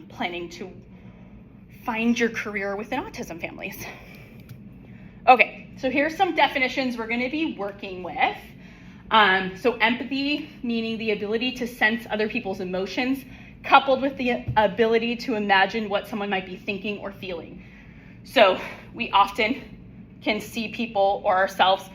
planning to find your career within autism families. Okay, so here's some definitions we're going to be working with. So empathy, meaning the ability to sense other people's emotions, coupled with the ability to imagine what someone might be thinking or feeling. So we often can see people or ourselves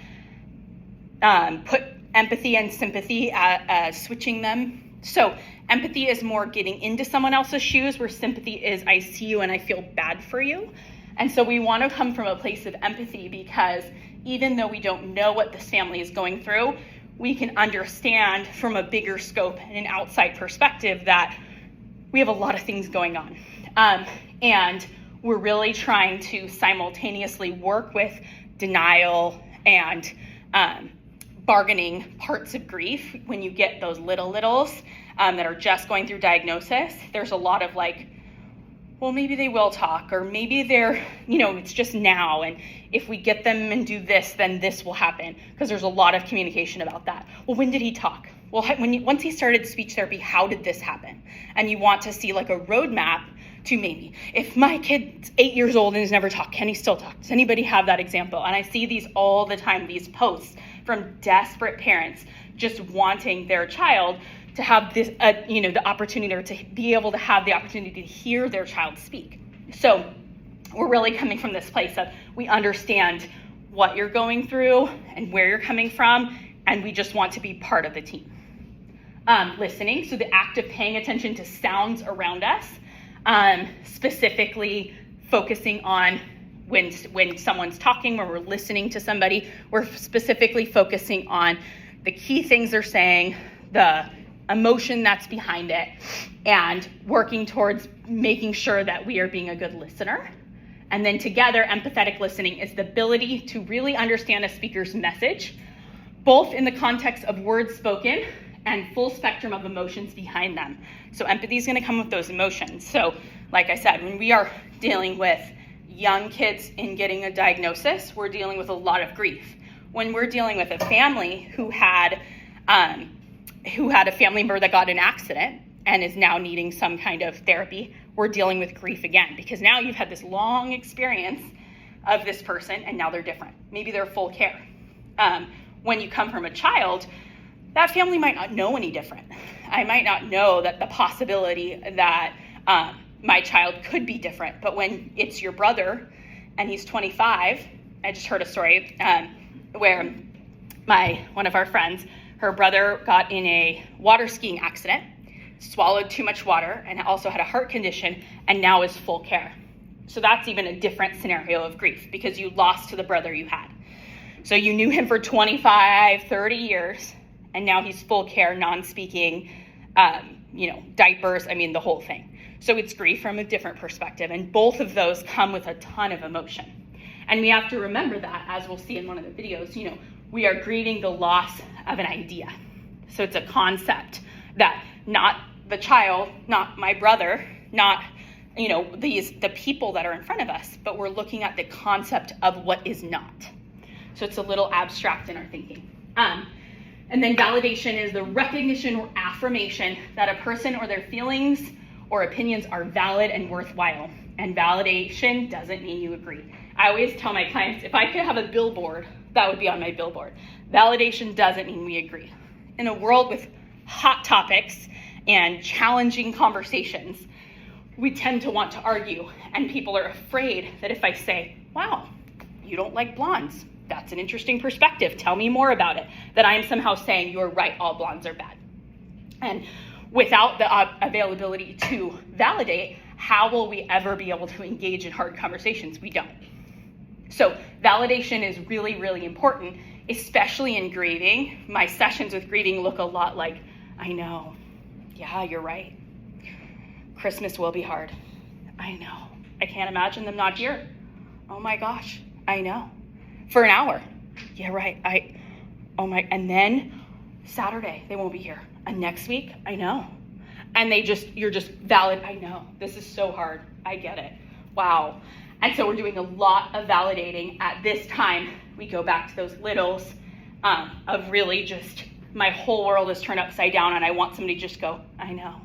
put empathy and sympathy as switching them. So empathy is more getting into someone else's shoes, where sympathy is I see you and I feel bad for you. And so we want to come from a place of empathy, because even though we don't know what this family is going through, we can understand from a bigger scope and an outside perspective that we have a lot of things going on. And we're really trying to simultaneously work with denial and bargaining parts of grief. When you get those littles that are just going through diagnosis, there's a lot of like, well, maybe they will talk, or maybe they're, it's just now. And if we get them and do this, then this will happen, because there's a lot of communication about that. Well, when did he talk? Well, once he started speech therapy, how did this happen? And you want to see like a roadmap to maybe, if my kid's 8 years old and has never talked, can he still talk? Does anybody have that example? And I see these all the time, these posts from desperate parents just wanting their child to have this, the opportunity, or to be able to have the opportunity to hear their child speak. So we're really coming from this place of we understand what you're going through and where you're coming from, and we just want to be part of the team. Listening, so the act of paying attention to sounds around us, specifically focusing on when someone's talking, when we're listening to somebody, we're specifically focusing on the key things they're saying, the emotion that's behind it, and working towards making sure that we are being a good listener. And then together, empathetic listening is the ability to really understand a speaker's message, both in the context of words spoken and full spectrum of emotions behind them. So empathy is going to come with those emotions. So like I said, when we are dealing with young kids in getting a diagnosis, we're dealing with a lot of grief. When we're dealing with a family who had a family member that got in an accident and is now needing some kind of therapy, we're dealing with grief again, because now you've had this long experience of this person and now they're different. Maybe they're full care. When you come from a child, that family might not know any different. I might not know that the possibility that my child could be different, but when it's your brother and he's 25, I just heard a story where one of our friends, her brother got in a water skiing accident, swallowed too much water, and also had a heart condition, and now is full care. So that's even a different scenario of grief, because you lost to the brother you had. So you knew him for 25, 30 years, and now he's full care, non-speaking, diapers, the whole thing. So it's grief from a different perspective, and both of those come with a ton of emotion. And we have to remember that, as we'll see in one of the videos, we are grieving the loss of an idea. So it's a concept that not the child, not my brother, not the people that are in front of us, but we're looking at the concept of what is not. So it's a little abstract in our thinking. And then validation is the recognition or affirmation that a person or their feelings or opinions are valid and worthwhile. And validation doesn't mean you agree. I always tell my clients, if I could have a billboard, that would be on my billboard. Validation doesn't mean we agree. In a world with hot topics and challenging conversations, we tend to want to argue, and people are afraid that if I say, wow, you don't like blondes, that's an interesting perspective, tell me more about it, that I am somehow saying you're right, all blondes are bad. And without the availability to validate, how will we ever be able to engage in hard conversations? We don't. So validation is really, really important, especially in grieving. My sessions with grieving look a lot like, I know, yeah, you're right. Christmas will be hard. I know. I can't imagine them not here. Oh my gosh, I know. For an hour. Yeah, right. And then Saturday, they won't be here. And next week, I know. And you're just valid. I know. This is so hard. I get it. Wow. And so we're doing a lot of validating at this time. We go back to those littles of really just, my whole world is turned upside down and I want somebody to just go, I know.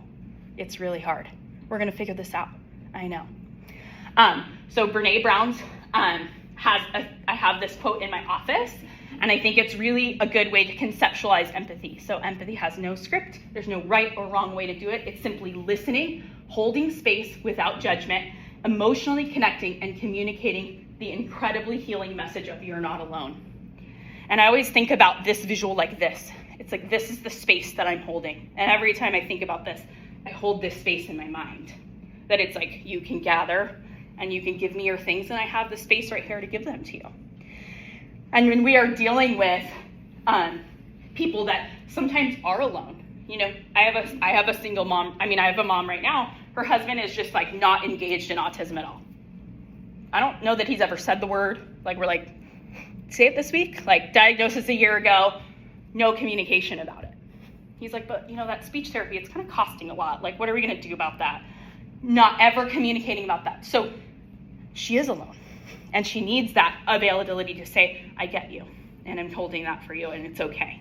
It's really hard. We're going to figure this out. I know. So Brene Brown's I have this quote in my office, and I think it's really a good way to conceptualize empathy. So empathy has no script. There's no right or wrong way to do it. It's simply listening, holding space without judgment, emotionally connecting, and communicating the incredibly healing message of you're not alone. And I always think about this visual like this. It's like, this is the space that I'm holding. And every time I think about this, I hold this space in my mind. That it's like, you can gather and you can give me your things, and I have the space right here to give them to you. And when we are dealing with people that sometimes are alone, you know, I have a single mom. I have a mom right now. Her husband is just like not engaged in autism at all. I don't know that he's ever said the word. Like, we're like, say it this week. Like, diagnosis a year ago, no communication about it. He's like, but you know, that speech therapy, it's kind of costing a lot. Like, what are we going to do about that? Not ever communicating about that. So she is alone, and she needs that availability to say, I get you, and I'm holding that for you, and it's okay.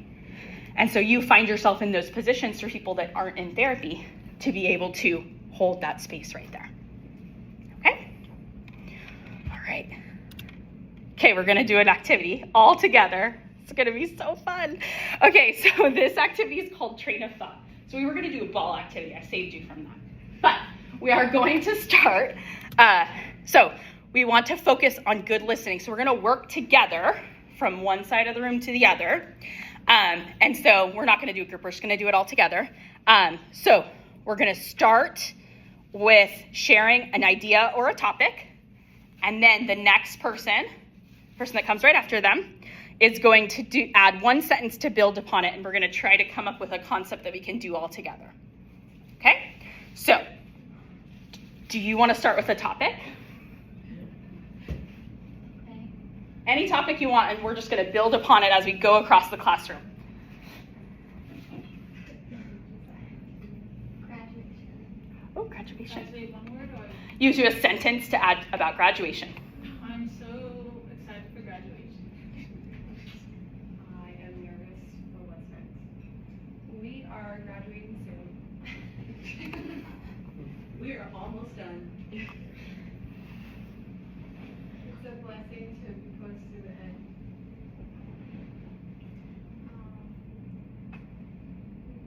And so you find yourself in those positions for people that aren't in therapy to be able to hold that space right there. Okay? All right. Okay, we're going to do an activity all together. It's going to be so fun. Okay, so this activity is called Train of Thought. So we were going to do a ball activity. I saved you from that. But we are going to start. So we want to focus on good listening. So we're going to work together from one side of the room to the other. And so we're not going to do a group. We're just going to do it all together. So we're going to start with sharing an idea or a topic. And then the next person that comes right after them is going to add one sentence to build upon it. And we're going to try to come up with a concept that we can do all together. Okay? So do you want to start with a topic? Any topic you want, and we're just going to build upon it as we go across the classroom. Graduation. Oh, graduation. Should I say one word or? Use a sentence to add about graduation. I'm so excited for graduation. I am nervous for what's next. We are graduating soon. We are almost done. It's a blessing to be close to the end.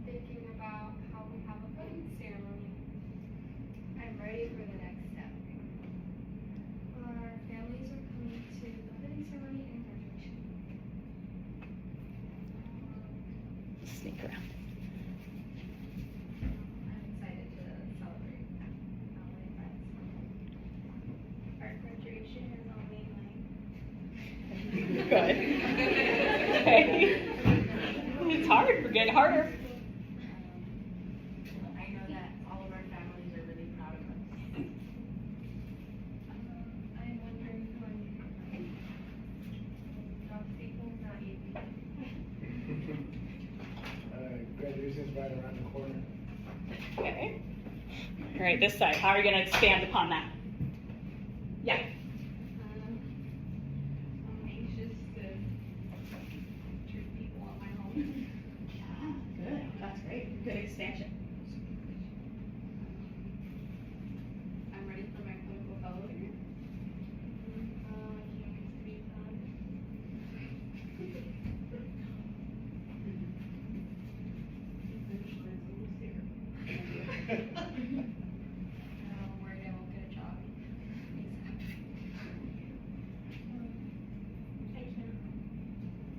Thinking about how we have a wedding ceremony. I'm ready for the next step. Our families are coming to the wedding ceremony and graduation. Sneak around. I'm excited to celebrate family and friends. Our graduation is on May 9th. Good. Okay. It's hard. We're getting harder. I know that all of our families are really proud of us. I'm wondering who I'm becoming. Job seeking is not easy. Graduation's right around the corner. Okay. All right, this side. How are you going to expand upon that? Yeah. I'm anxious to treat people at my home. Yeah, good. That's great. Good expansion. I'm ready for my clinical fellow year. I can't wait to be done. I'm worried I won't get a job. I can't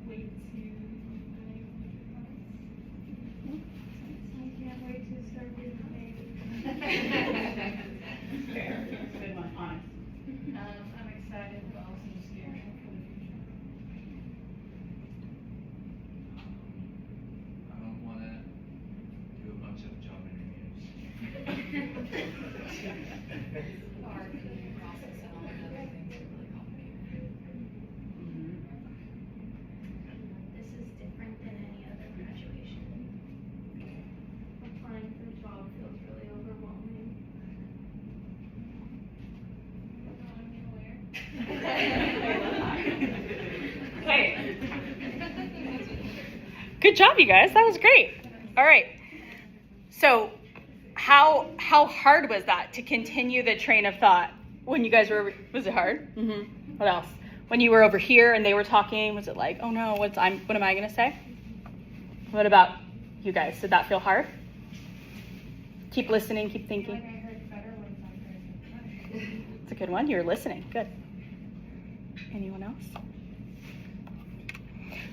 wait to I can't wait to start getting paid. Fair. Good one. Honest. I'm excited but also scared for the future. I don't want to do a bunch of job interviews. Our interview process and all of those things are really complicated. This is different than any other graduation. Applying for a job feels really overwhelming. Okay. Good job, you guys. That was great. All right. So how hard was that to continue the train of thought when you guys was it hard? What else? When you were over here and they were talking, was it like, oh no, what am I going to say? What about you guys? Did that feel hard? Keep listening, keep I thinking. feel like I heard better ones after I said that. It's a good one. You're listening. Good. Anyone else?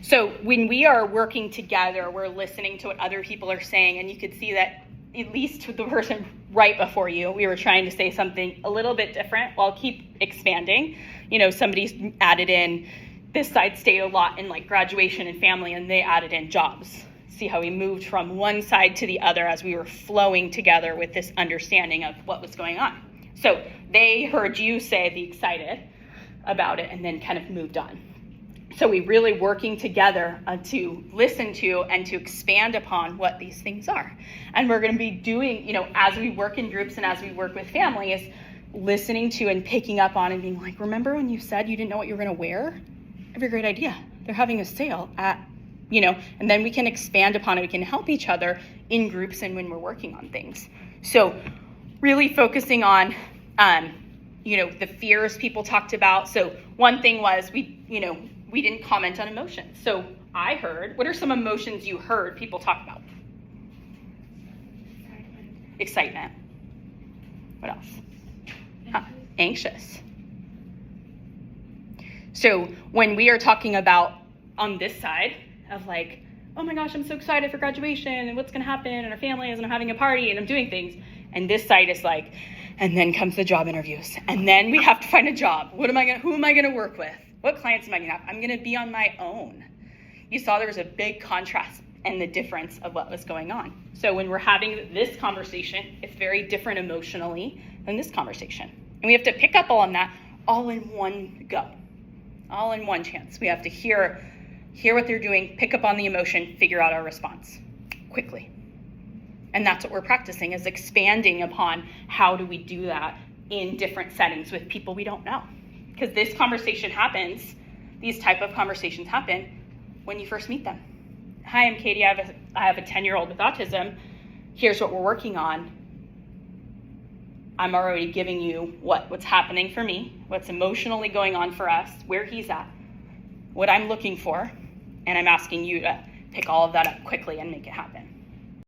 So when we are working together, we're listening to what other people are saying, and you could see that at least to the person right before you, we were trying to say something a little bit different while keep expanding. You know, somebody's added in, this side stayed a lot in like graduation and family, and they added in jobs. See how we moved from one side to the other as we were flowing together with this understanding of what was going on. So they heard you say the excited about it and then kind of moved on. So we really working together to listen to and to expand upon what these things are. And we're going to be doing, you know, as we work in groups and as we work with families, listening to and picking up on and being like, remember when you said you didn't know what you were going to wear? I have a great idea. They're having a sale at, you know, and then we can expand upon it. We can help each other in groups and when we're working on things. So really focusing on, you know, the fears people talked about. So one thing was we didn't comment on emotions. So I heard, what are some emotions you heard people talk about? Excitement. What else? Anxious. So when we are talking about on this side of like, oh my gosh, I'm so excited for graduation and what's going to happen and our family is and I'm having a party and I'm doing things. And this side is like, and then comes the job interviews. And then we have to find a job. Who am I going to work with? What clients am I going to have? I'm going to be on my own. You saw there was a big contrast and the difference of what was going on. So when we're having this conversation, it's very different emotionally than this conversation. And we have to pick up on that all in one go, all in one chance. We have to hear what they're doing, pick up on the emotion, figure out our response quickly. And that's what we're practicing, is expanding upon how do we do that in different settings with people we don't know. Because this conversation happens, these type of conversations happen when you first meet them. Hi, I'm Katie. I have a 10-year-old with autism. Here's what we're working on. I'm already giving you what's happening for me, what's emotionally going on for us, where he's at, what I'm looking for, and I'm asking you to pick all of that up quickly and make it happen.